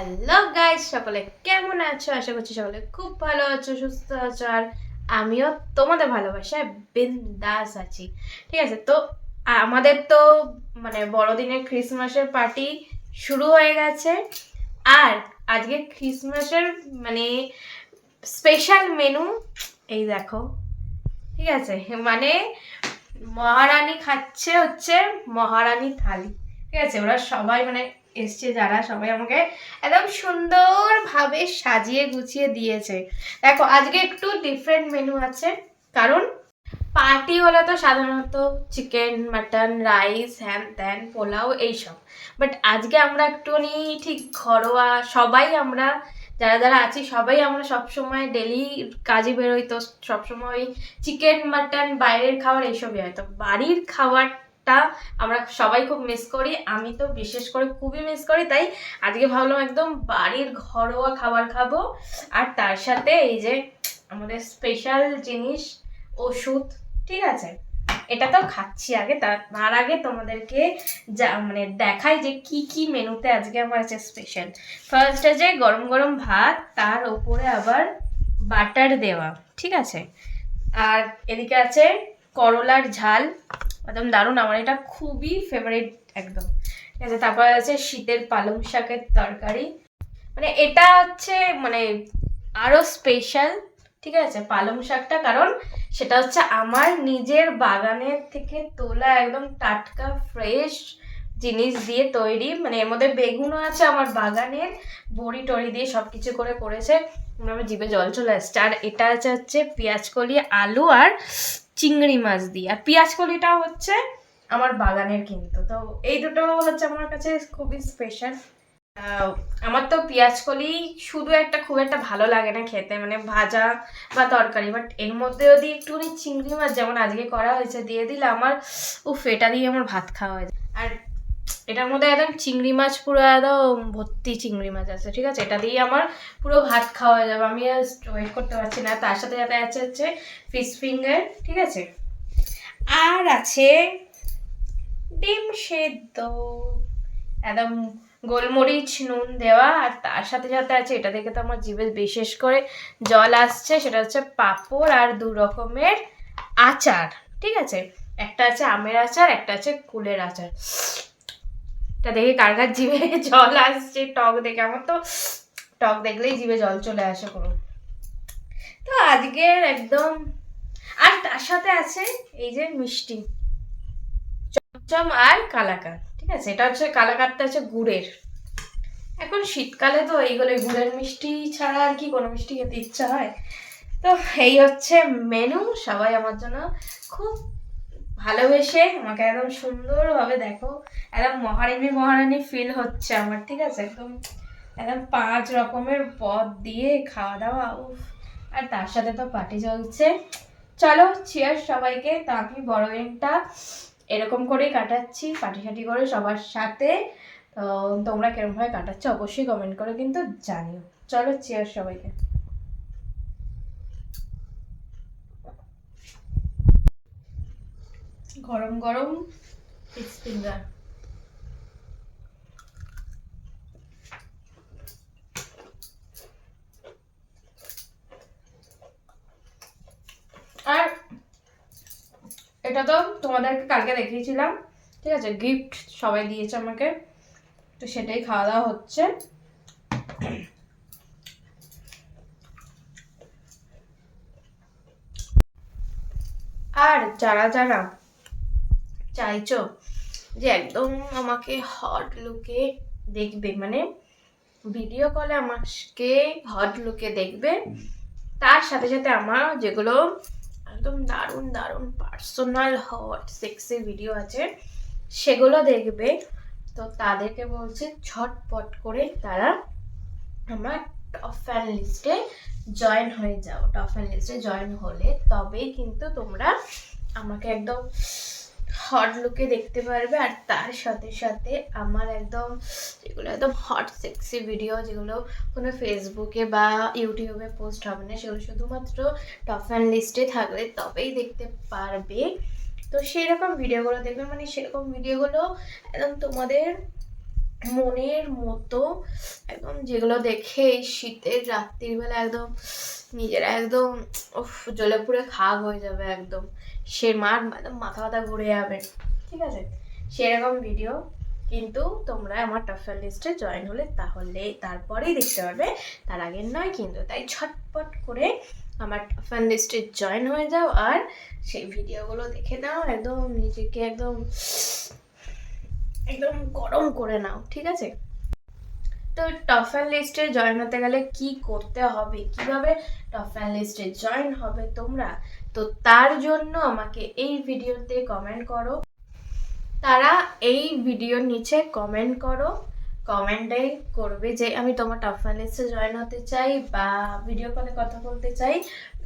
Hello guys, সকলে কেমন আছো? আশা করছি সকলে খুব ভালো আছো, সুস্থ আছো। আর আমিও তোমাদের ভালোবাসায় বিন্দাস আছি। ঠিক আছে, তো আমাদের তো বড়দিনের ক্রিসমাসের পার্টি শুরু হয়ে গেছে। আর আজকে ক্রিসমাসের মানে স্পেশাল মেনু এই দেখো। ঠিক আছে, মানে মহারানী খাচ্ছে হচ্ছে মহারানী থালি। ঠিক আছে, ওরা সবাই এসছে যারা, সবাই আমাকে একদম সুন্দরভাবে সাজিয়ে গুছিয়ে দিয়েছে। দেখো আজকে একটু ডিফারেন্ট মেনু আছে, কারণ পার্টি হলে তো সাধারণত চিকেন, মাটন, রাইস, হ্যান ত্যান, পোলাও এইসব। বাট আজকে আমরা একটুখানি ঠিক ঘরোয়া, সবাই আমরা যারা যারা আছি সবাই আমরা সবসময় ডেলি কাজে বেরোই, তো সবসময় চিকেন, মাটন, বাইরের খাবার এইসবই হয়। তো বাড়ির খাবারটা আমরা সবাই খুব মিস করি, আমি তো বিশেষ করে খুবই মিস করি। তাই আজকে ভাবলাম একদম বাড়ির ঘরোয়া খাবার খাবো। আর তার সাথে এই যে আমাদের স্পেশাল জিনিস ওষুধ। ঠিক আছে, এটা তো খাচ্ছি আগে, তার আগে তোমাদেরকে যা দেখাই যে কি কি মেনুতে আজকে আমার আছে স্পেশাল। ফার্স্ট আছে গরম গরম ভাত, তার উপরে আবার বাটার দেওয়া। ঠিক আছে, আর এদিকে আছে করলার ঝাল, একদম দারুণ, আমার এটা খুবই ফেভারিট একদম। ঠিক আছে, তারপরে আছে শীতের পালং শাকের তরকারি, এটা হচ্ছে আরো স্পেশাল। ঠিক আছে, পালং শাকটা, কারণ সেটা হচ্ছে আমার নিজের বাগানের থেকে তোলা একদম টাটকা ফ্রেশ জিনিস দিয়ে তৈরি। এর মধ্যে বেগুনও আছে আমার বাগানের, বড়ি টড়ি দিয়ে সব কিছু করে করেছে, আমার জিভে জল চলে আসছে। আর এটা হচ্ছে পেঁয়াজকলি, আলু আর চিংড়ি মাছ দিয়ে। আর পেঁয়াজকলিটাও হচ্ছে আমার বাগানের কিন্তু। তো এই দুটো হচ্ছে আমার কাছে খুবই স্পেশাল। আমার তো পেঁয়াজকলি শুধু খুব একটা ভালো লাগে না খেতে, ভাজা বা তরকারি। বাট এর মধ্যে যদি একটুখানি চিংড়ি মাছ, যেমন আজকে করা হয়েছে, দিয়ে দিলে আমার এটা দিয়ে আমার ভাত খাওয়া হয়েছে। আর এটার মধ্যে একদম চিংড়ি মাছ, পুরো একদম ভর্তি চিংড়ি মাছ আছে। ঠিক আছে, এটা দিয়ে আমার পুরো ভাত খাওয়া যাবে, আমি আর ওয়েট করতে পারছি না। তার সাথে সাথে হচ্ছে ফিশ ফিঙ্গার। ঠিক আছে, আর আছে ডিম সেদ্ধ, একদম গোলমরিচ নুন দেওয়া। আর তার সাথে সাথে আছে, এটা দেখে তো আমার জিভে বিশেষ করে জল আসছে, সেটা হচ্ছে পাঁপড় আর 2 রকমের আচার। ঠিক আছে, একটা আছে আমের আচার, একটা আছে কুলের আচার। এটা দেখে কার কার জিভে জল আসছে টক দেখে? আমার তো টক দেখলেই জিভে জল চলে আসে পুরো। তো আজকের একদম, আর তার সাথে আছে এই যে মিষ্টি, চমচম আর কালাকাঁদ। ঠিক আছে, এটা হচ্ছে কালাকাঁদটা হচ্ছে গুড়ের। এখন শীতকালে তো এইগুলো গুড়ের মিষ্টি ছাড়া আর কি কোনো মিষ্টি খেতে ইচ্ছা হয়? তো এই হচ্ছে মেনু। সবাই আমার জন্য খুব ভালোবেসে আমাকে একদম সুন্দরভাবে, দেখো একদম মহারানী মহারানী ফিল হচ্ছে আমার। ঠিক আছে, একদম একদম 5 রকমের পদ দিয়ে খাওয়া দাওয়া, উফ। আর তার সাথে তো পার্টি চলছে। চলো চিয়ার সবাইকে। তো আমি বড়দিনটা এরকম করেই কাটাচ্ছি, পার্টি সার্টি করে সবার সাথে। তো তোমরা কিরমভাবে কাটাচ্ছ অবশ্যই কমেন্ট করে কিন্তু জানিও। চলো চিয়ার সবাইকে। গরম গরম ফিশ ফিঙ্গার। আর এটা তো তোমাদেরকে কালকে দেখিয়েছিলাম। ঠিক আছে, গিফট সবাই দিয়েছে আমাকে, তো সেটাই খাওয়া দাওয়া হচ্ছে। আর যারা যারা চাইছো যে একদম আমাকে হট লুকে দেখবে, ভিডিও কলে আমাকে হট লুকে দেখবে, তার সাথে সাথে আমার যেগুলো একদম দারুণ দারুণ পার্সোনাল হট সেক্সি ভিডিও আছে সেগুলো দেখবে, তো তাদেরকে বলছে ঝটপট করে তারা আমার টপ ফ্যান লিস্টে জয়েন হয়ে যাও। টপ ফ্যান লিস্টে জয়েন হলে তবেই কিন্তু তোমরা আমাকে একদম হট লুকে দেখতে পারবে। আর তার সাথে সাথে আমার একদম যেগুলো একদম হট সেক্সি ভিডিও, যেগুলো কোনো ফেসবুকে বা ইউটিউবে পোস্ট হবে না, সেগুলো শুধুমাত্র টপ ফ্যান লিস্টে থাকলে তবেই দেখতে পারবে। তো সেই রকম ভিডিওগুলো দেখবে, সেরকম ভিডিওগুলো একদম তোমাদের মনের মতো, একদম যেগুলো দেখে এই শীতের রাত্রিবেলা একদম নিজেরা একদম জ্বলে পুড়ে খাগ হয়ে যাবে, একদম সে মাথা ব্যথা ঘুরে যাবে, ঠিক আছে, সেরকম ভিডিও কিন্তু তোমরা আমার টপ 5 লিস্টে জয়েন হলে তারপরেই দেখতে পারবে, তার আগে নয় কিন্তু। তাই ঝটপট করে আমার টপ 5 লিস্টে জয়েন হয়ে যাও আর সেই ভিডিওগুলো দেখে নাও, একদম নিজেকে একদম একদম গরম করে নাও, ঠিক আছে। তো টপ 5 লিস্টে জয়েন হতে গেলে কি করতে হবে, কিভাবে টপ 5 লিস্টে জয়েন হবে তোমরা, তো তার জন্য আমাকে এই ভিডিওতে কমেন্ট করো, তারা এই ভিডিওর নিচে কমেন্ট করো, কমেন্টে করবে যে আমি তোমার টপ 5 লিস্টে জয়েন হতে চাই বা ভিডিও কলে কথা বলতে চাই,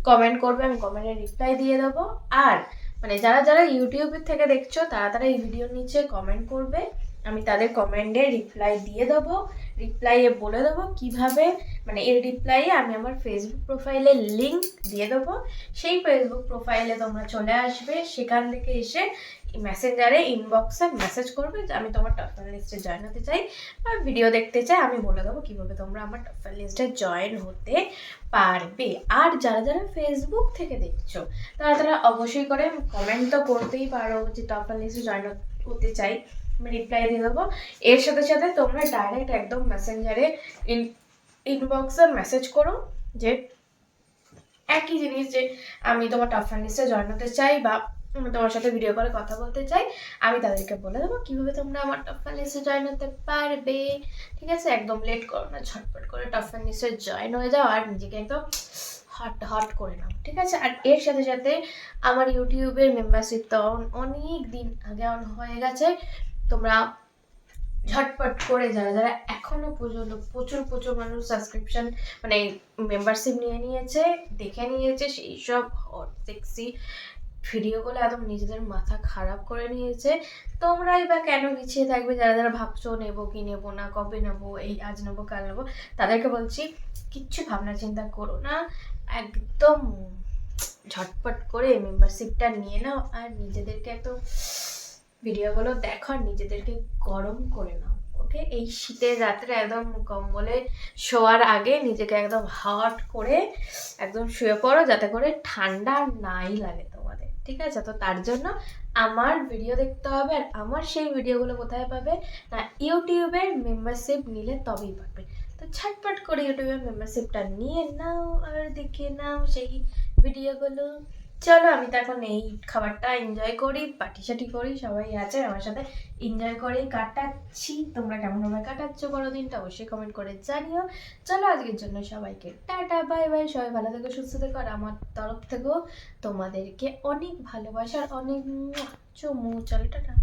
কমেন্ট করবে, আমি কমেন্টে রিপ্লাই দিয়ে দেবো। আর মানে যারা যারা ইউটিউবের থেকে দেখছো তারা এই ভিডিওর নিচে কমেন্ট করবে, আমি তাদের কমেন্টে রিপ্লাই দিয়ে দেবো, রিপ্লাইয়ে বলে দেবো কিভাবে, মানে এর রিপ্লাইয়ে আমি আমার ফেসবুক প্রোফাইলের লিঙ্ক দিয়ে দেবো, সেই ফেসবুক প্রোফাইলে তোমরা চলে আসবে, সেখান থেকে এসে মেসেঞ্জারে ইনবক্সে মেসেজ করবে যে আমি তোমার টপ 5 লিস্টে জয়েন হতে চাই বা ভিডিও দেখতে চাই, আমি বলে দেবো কীভাবে তোমরা আমার টপ 5 লিস্টে জয়েন হতে পারবে। আর যারা যারা ফেসবুক থেকে দেখছো তারা অবশ্যই করে কমেন্ট তো করতেই পারো যে টপ 5 লিস্টে জয়েন হতে চাই, আমি রিপ্লাই দিয়ে দেবো। এর সাথে সাথে তোমরা ডাইরেক্ট একদম মেসেঞ্জারে ইনবক্সে মেসেজ করো যে একই জিনিস, যে আমি তোমার টপ 5 লিস্টে জয়েন হতে চাই বা আমি তোমার সাথে ভিডিও কলে কথা বলতে চাই, আমি তাদেরকে বলে দেবো কীভাবে তোমরা আমার টপ 5 লিস্টে জয়েন হতে পারবে, ঠিক আছে। একদম লেট করো না, ঝটপট করে টপ 5 লিস্টে জয়েন হয়ে যাও আর নিজেকে একদম হট করে নাও, ঠিক আছে। আর এর সাথে সাথে আমার ইউটিউবের মেম্বারশিপ তো অনেক দিন আগে অন হয়ে গেছে, তোমরা ঝটপট করে যারা যারা এখনো পর্যন্ত প্রচুর মানুষ সাবস্ক্রিপশন মানে মেম্বারশিপ নিয়েছে, দেখে নিয়েছে, সেই সব হট সেক্সি ভিডিওগুলো একদম নিজেদের মাথা খারাপ করে নিয়েছে, তোমরাই বা কেন পিছিয়ে থাকবে, যারা যারা ভাবছো নেবো কি নেবো না, কবে নেবো, এই আজ নেবো কাল নেবো, তাদেরকে বলছি কিচ্ছু ভাবনা চিন্তা করো না, একদম ঝটপট করে মেম্বারশিপটা নিয়ে নাও আর নিজেদেরকে একদম ভিডিওগুলো দেখো আর নিজেদেরকে গরম করে নাও, ওকে। এই শীতের রাত্রে একদম কম্বলে শোয়ার আগে নিজেকে একদম হট করে একদম শুয়ে পড়ো, যাতে করে ঠান্ডা নাই লাগে তোমাদের, ঠিক আছে। তো তার জন্য আমার ভিডিও দেখতে হবে, আর আমার সেই ভিডিওগুলো কোথায় পাবে না, ইউটিউবের মেম্বারশিপ নিলে তবেই পাবে। তো ঝটপট করে ইউটিউবের মেম্বারশিপটা নিয়ে নাও আর দেখে নাও সেই ভিডিওগুলো। চলো আমি তো এখন এই খাবারটা এনজয় করি, পার্টি সাটি করি, সবাই আছে আমার সাথে, এনজয় করেই কাটাচ্ছি। তোমরা কেমনভাবে কাটাচ্ছ বড়দিনটা অবশ্যই কমেন্ট করে জানিও। চলো আজকের জন্য সবাইকে টাটা বাই বাই, সবাই ভালো থেকো সুস্থ থেকো, আর আমার তরফ থেকেও তোমাদেরকে অনেক ভালোবাসার অনেক চুমু। চলো টাটা।